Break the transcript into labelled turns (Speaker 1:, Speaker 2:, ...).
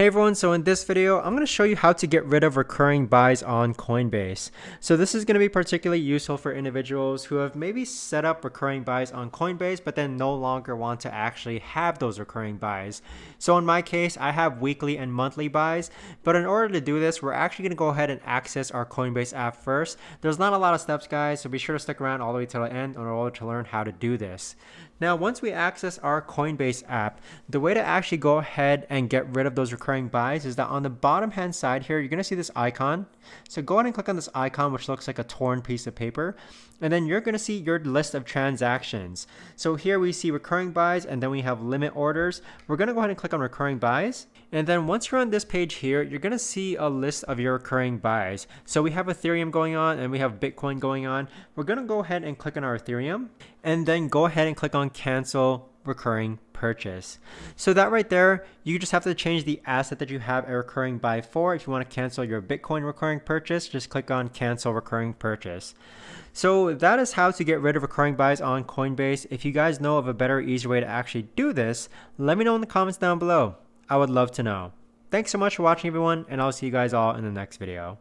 Speaker 1: Hey everyone, so in this video, I'm going to show you how to get rid of recurring buys on Coinbase. So this is going to be particularly useful for individuals who have maybe set up recurring buys on Coinbase, but then no longer want to actually have those recurring buys. So in my case, I have weekly and monthly buys, but in order to do this, we're actually going to go ahead and access our Coinbase app first. There's not a lot of steps, guys, so be sure to stick around all the way to the end in order to learn how to do this. Now, once we access our Coinbase app, the way to actually go ahead and get rid of those recurring buys is that on the bottom hand side here, you're going to see this icon. So go ahead and click on this icon, which looks like a torn piece of paper. And then you're going to see your list of transactions. So here we see recurring buys, and then we have limit orders. We're going to go ahead and click on recurring buys. And then once you're on this page here, you're going to see a list of your recurring buys. So we have Ethereum going on and we have Bitcoin going on. We're going to go ahead and click on our Ethereum and then go ahead and click on cancel recurring purchase. So that right there, you just have to change the asset that you have a recurring buy for. If you want to cancel your Bitcoin recurring purchase, just click on cancel recurring purchase. So that is how to get rid of recurring buys on Coinbase. If you guys know of a better, easier way to actually do this, let me know in the comments down below. I would love to know. Thanks so much for watching, everyone, and I'll see you guys all in the next video.